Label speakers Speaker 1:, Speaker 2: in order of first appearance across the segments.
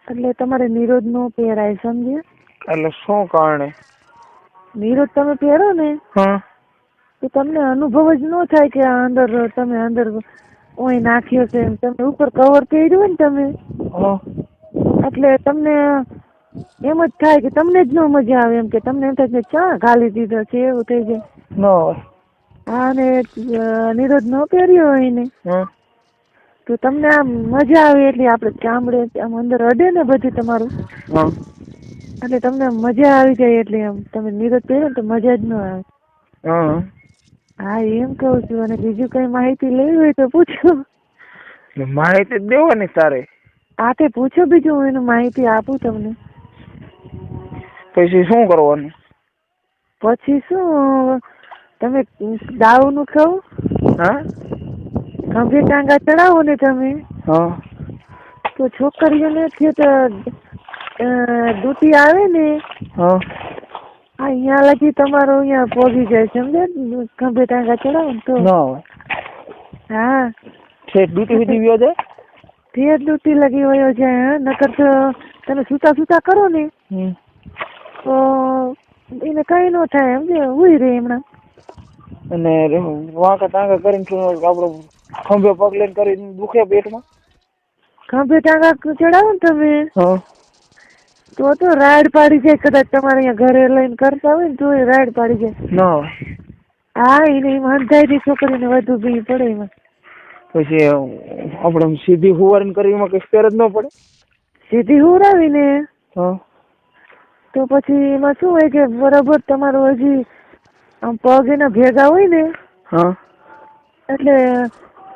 Speaker 1: એટલે તમારે નિરોધ નો પહેરાય, સમજે?
Speaker 2: એટલે શું કારણે?
Speaker 1: નિરોધ તમે પહેરો ને
Speaker 2: હા
Speaker 1: તો તમને અનુભવ જ ન થાય કે આ અંદર તમે અંદર ઓય નાખ્યો છે. તમે ઉપર કવર પહેર્યું હોય ને તમે,
Speaker 2: હા
Speaker 1: એટલે તમને એમ જ થાય કે તમને જ ન મજા આવે, એમ કે તમને એમ થાય કે ચા ઘાલી દીધો છે, એવું થઈ જાય.
Speaker 2: ન હોય.
Speaker 1: હા, ને નિરોધ ન પહેર્યો હોય ને
Speaker 2: હા
Speaker 1: તો તમને આમ મજા આવે, એટલે આપડે ચામડે આમ અંદર અડે ને બધું તમારું,
Speaker 2: હા
Speaker 1: એટલે તમને મજા આવી જાય. એટલે આમ તમે નિરોધ પહેરો ને તો મજા જ ન આવે.
Speaker 2: હા
Speaker 1: હા, એમ કહું છું. અને બીજું કઈ માહિતી લેવી હોય તો પૂછો.
Speaker 2: માહિતી જ દેવાની તારે.
Speaker 1: હા, તે પૂછો બીજું, હું એનું માહિતી આપું તમને.
Speaker 2: પછી શું કરવાનું?
Speaker 1: પછી શું, તમે દાવ નું ખાવ,
Speaker 2: હા
Speaker 1: ખંભે ટાંગા ચડાવો ને તમે,
Speaker 2: હા
Speaker 1: તો છોકરીઓને દૂતી આવે ને,
Speaker 2: હા
Speaker 1: અહીંયા લગી તમારો અહીંયા પોગી જાય, સમજે? ખંભે ટાંગા ચડાવો ને તો.
Speaker 2: ન હોય.
Speaker 1: હા,
Speaker 2: છેક ડૂટી સુધી વ્યો જાય.
Speaker 1: ફેર દૂતી લગી વયો જાય. હા, નકર તો તમે સુતા કરો ને તો એને કઈ ન થાય, સમજે? ઉઈ રે હમણાં.
Speaker 2: અને વાંકા ટાંકા કરીને આપડે ખંભે પગ કરીને દુખે પેટમાં.
Speaker 1: ખંભે ટાંગા ચડાવો ને તમે
Speaker 2: હા
Speaker 1: તો રાડ પાડી જાય. કદાચ તમારે અહીંયા ઘરે લઈને કરતા હોય ને તો રાડ પાડી જાય.
Speaker 2: ન હોય.
Speaker 1: હા, એને અંધાઈ છોકરીને વધુ બી પડે એમાં.
Speaker 2: પછી આપડે સીધી હુવારીને કરી એમાં કઈ ફેર જ ન પડે.
Speaker 1: સીધી હુરાવીને
Speaker 2: હા
Speaker 1: તો પછી એમાં શું હોય કે બરાબર તમારું હજી આમ પગ એના ભેગા હોય ને,
Speaker 2: હા
Speaker 1: એટલે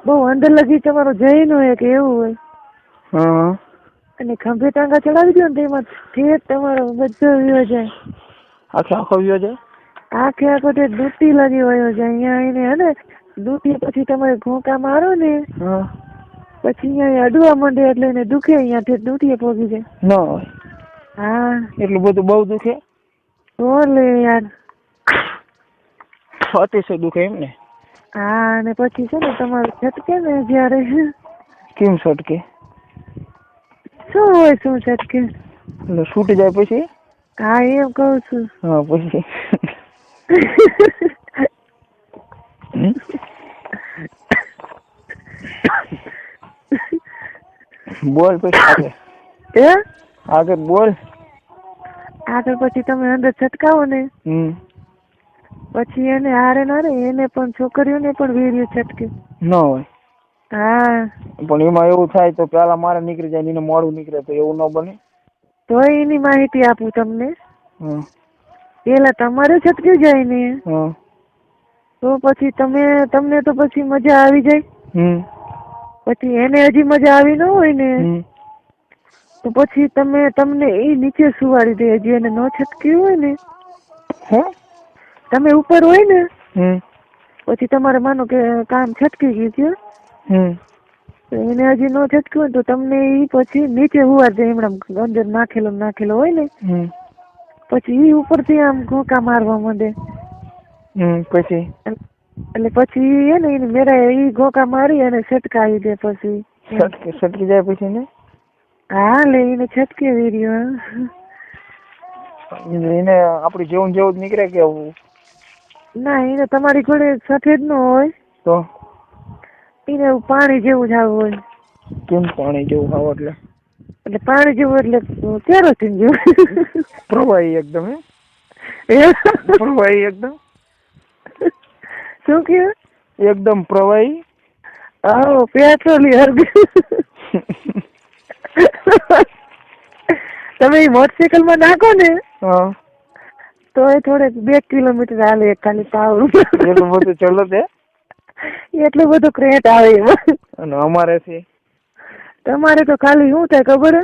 Speaker 1: બહુ અંદર લગી તમારો જઈ ન હોય કે એવું હોય.
Speaker 2: હા
Speaker 1: અને ખંભે ટાંગા ચડાવી દો ને તો એમાં ઠેર તમારો બધો વ્યો જાય.
Speaker 2: આખો વ્યો જાય.
Speaker 1: આખો તે દૂતી લગી વયો જાય. અહીંયા એને હે ને દૂતી પછી તમે ઘોંકા મારો ને
Speaker 2: હા
Speaker 1: પછી અહીંયા અડવા માંડે, એટલે એને દુખે. અહીંયા દૂતીએ પોગી જાય.
Speaker 2: ન હોય.
Speaker 1: હા,
Speaker 2: એટલું બધું બહુ દુખે?
Speaker 1: બોલે યાર.
Speaker 2: અતિશય દુખે એમ ને?
Speaker 1: હા, અને પછી છે ને તમારું છટકે ને જયારે.
Speaker 2: કેમ છટકે?
Speaker 1: શું હોય શું છટકે?
Speaker 2: એટલે છૂટી જાય પછી?
Speaker 1: હા, એમ કઉ છું.
Speaker 2: હા, પછી બોલ પછી આગળ બોલ.
Speaker 1: આગળ પછી તમે અંદર છટકાવો ને પછી એને હારે એને પણ છોકરીઓને પણ વીર્ય છટકે.
Speaker 2: ન હોય.
Speaker 1: હા,
Speaker 2: પણ એમાં એવું થાય તો પેલા મારે નીકળી જાય, એને મોડું નીકળે તો એવું ન બને?
Speaker 1: તો એની માહિતી આપું તમને.
Speaker 2: હા
Speaker 1: પેલા તમારે છટકી જાય ને
Speaker 2: હા
Speaker 1: તો પછી તમને તો પછી મજા આવી જાય. પછી એને હજી મજા આવી ન હોય ને તો પછી તમને એ નીચે સુવાડી દે. હજી એને ન છટક્યું હોય ને, તમે ઉપર હોય ને પછી તમારે માનો કે કામ છટકી ગયું છે, તો એને હજી ન છટક્યું હોય તો તમને એ પછી નીચે હુવા દે. હમણાં અંદર નાખેલો હોય ને પછી એ ઉપરથી આમ ઘોંકા મારવા માંડે.
Speaker 2: પછી
Speaker 1: એટલે પછી એને મેરા ઈ ઘોંકા મારી અને છટકાવી દે. પછી
Speaker 2: છટકી જાય પછી ને?
Speaker 1: હા, એને છટકે વીર્યો.
Speaker 2: એને આપડી જેવું જ નીકળે કે
Speaker 1: ના, એને તમારી ઘોડે સફેદ નો હોય
Speaker 2: તો
Speaker 1: એને પાણી જેવું જ આવું હોય.
Speaker 2: કેમ પાણી જેવું આવ?
Speaker 1: એટલે પાણી જેવું એટલે કેરોસીન જેવું.
Speaker 2: પ્રવાહી એકદમ. પ્રવાહી એકદમ.
Speaker 1: શું કે?
Speaker 2: એકદમ પ્રવાહી.
Speaker 1: પેટ્રોલિયમ. તમે મોટરસાયકલ માં નાખો ને તો એ થોડે 2 કિલોમીટર હાલે ખાલી પાવર.
Speaker 2: એટલું બધું ચલો તે?
Speaker 1: એટલું બધું ક્રેટ આવે એમાં.
Speaker 2: અને અમારે છે
Speaker 1: તમારે તો ખાલી શું થાય ખબર હે?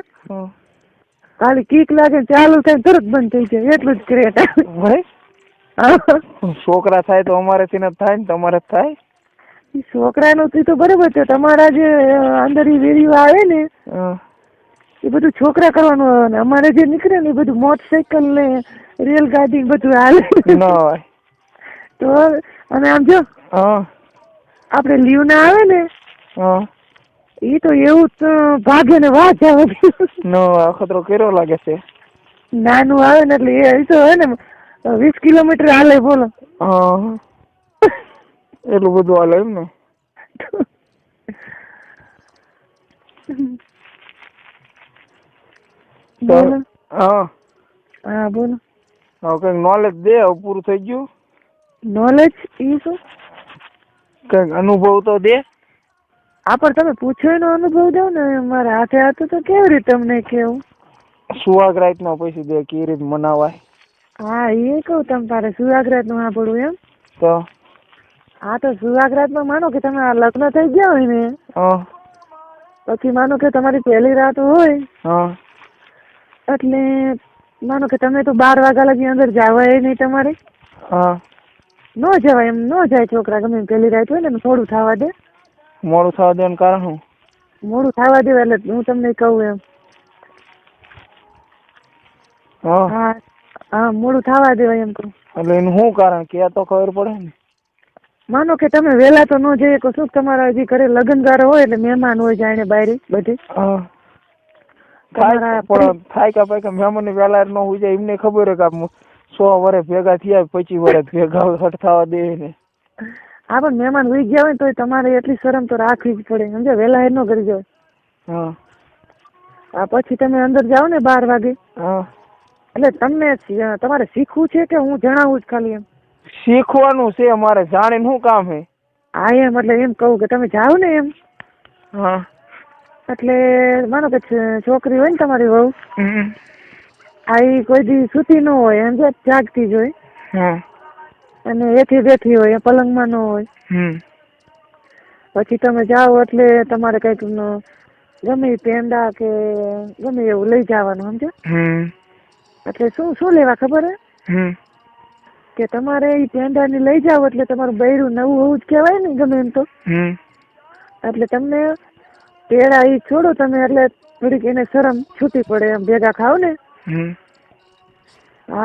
Speaker 1: ખાલી કીક લાગે ચાલુ થાય તરત બંધ થઈ જાય, એટલું જ ક્રેટ આવે.
Speaker 2: છોકરા થાય તો અમારેથી ન થાય ને તમારે થાય?
Speaker 1: છોકરાનું તો બરોબર છે. તમારા જે અંદર વિડીયો આવે ને એ બધું છોકરા કરવાનું આવે ને અમારે જે નીકળે ને એ બધું મોટરસાયકલ ને રેલગાડી બધું હાલે. તો અને આમ જો આપડે લીવ ના આવે ને ઈ તો એવું જ ભાગે ને વાત આવે.
Speaker 2: નો અખતરો કેરો લાગે છે.
Speaker 1: નાનું આવે ને એટલે એ તો હે ને 20 કિલોમીટર હાલે બોલો.
Speaker 2: હા એટલું બધું હાલે એમ ને.
Speaker 1: બોલો.
Speaker 2: હા
Speaker 1: હા બોલો.
Speaker 2: હવે કઈક નોલેજ દે, હવે પૂરું થઈ ગયું.
Speaker 1: નોલેજ ઈ શું?
Speaker 2: કઈક અનુભવ તો દે.
Speaker 1: આ પણ તમે પૂછો એનો અનુભવ દો ને. મારા હાથે હાથે તો કેવી રીતે તમને કેવું?
Speaker 2: સુહાગ રાત ના પૈસા દે કેવી રીતે મનાવાય?
Speaker 1: હા એ કહું તમ તારે સુહાગરાત નું સાંભળવું એમ?
Speaker 2: તો
Speaker 1: હા તો સુહાગરાત માં માનો કે તમે લગ્ન થઈ ગયા હોય ને, પછી માનો કે તમારી પહેલી રાત હોય, એટલે માનો કે તમે તો 12 વાગ્યા લગી અંદર જવાય નહીં તમારે. ન જવાય એમ ન જાય છોકરા ગમે પહેલી રાત હોય ને થોડું થવા દે.
Speaker 2: મોડું થવા દેવાનું કારણ શું?
Speaker 1: મોડું થવા દે એટલે હું તમને કહું એમ. હા મોડું થવા દેવાય એમ કહું.
Speaker 2: એટલે એનું શું કારણ કે તો ખબર પડે ને.
Speaker 1: માનો કે તમે વહેલા તો ન જઈએ તો શું તમારા હજી ઘરે લગ્નગારો હોય એટલે મહેમાન હોય જાણે બહાર બધી.
Speaker 2: થાય કે મહેમાન ની વહેલા ન હોય જાય એમને ખબર હે કે 100 વર્ષ ભેગા થયા 25 વર્ષ ભેગા હટ થવા દે ને.
Speaker 1: હા પણ મહેમાન ઉઈ ગયા હોય તો તમારે એટલી શરમ તો રાખવી જ પડે સમજે. વહેલા ન કરી જાય. પછી તમે અંદર જાઓ ને 12 વાગે. એટલે તમને તમારે શીખવું છે કે હું જણાવું જ ખાલી એમ?
Speaker 2: શીખવાનું છે અમારે, જાણીને શું કામ હે?
Speaker 1: હા એમ એટલે એમ કહું કે તમે જાઓ ને એમ. એટલે માનો કે છોકરી હોય ને તમારી વહુ, કોઈ દી સૂતી ન હોય એમ જાગતી જ હોય, અને એથી બેઠી હોય પલંગમાં ન હોય. પછી તમે જાઓ એટલે તમારે કઈક ગમે પેંડા કે ગમે એવું લઈ જવાનું સમજે. એટલે શું લેવા ખબર હે? કે તમારે એ પેંડા ને લઈ જાવ એટલે તમારું બૈરું નવું હોવું જ કહેવાય ને ગમે એમ તો. એટલે તમને પેડા ઈ છોડો તમે એટલે થોડીક એને શરમ છૂટી પડે એમ ભેગા ખાવ ને.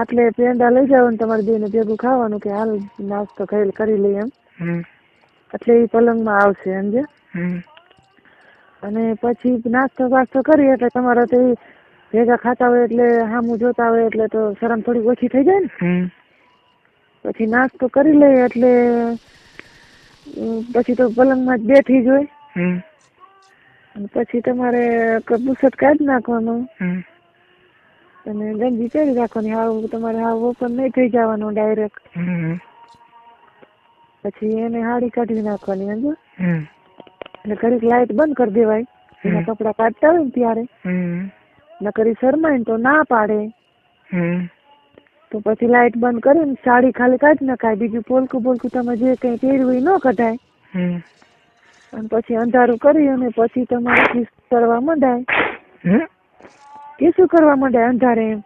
Speaker 1: એટલે પેંડા લઈ જાવ ને તમારે બેને ભેગું ખાવાનું કે હાલ નાસ્તો કરી લઈએ એમ. એટલે એ પલંગમાં આવશે સમજે. અને પછી નાસ્તો વાસ્તો કરી એટલે તમારે તો ભેગા ખાતા હોય એટલે સામું જોતા હોય એટલે તો શરમ થોડી ઓછી થઈ જાય ને. પછી નાસ્તો કરી લઈએ એટલે પછી તો પલંગમાં જ બેઠી જ હોય. પછી તમારે બુસટ કાઢી નાખવાનું અને ગંજી પહેરી રાખવાની. હાવ તમારે હાવ ઓપન નહીં થઈ જવાનું ડાયરેક્ટ. પછી એને હાડી કાઢી નાખવાની સમજો. એટલે ઘડીક લાઈટ બંધ કરી દેવાય એના કપડા કાઢતા હોય ને ત્યારે. નકર શરમાય તો ના પાડે. તો પછી લાઈટ બંધ કરીને સાડી ખાલી કાઢી નાખાય. બીજું પોલકું બોલકું તમે જે કઈ પહેર્યું એ ન કઢાય. અને પછી અંધારું કરી અને પછી તમારે કિસ કરવા માંડાય. કિસું કરવા માંડાય અંધારે એમ.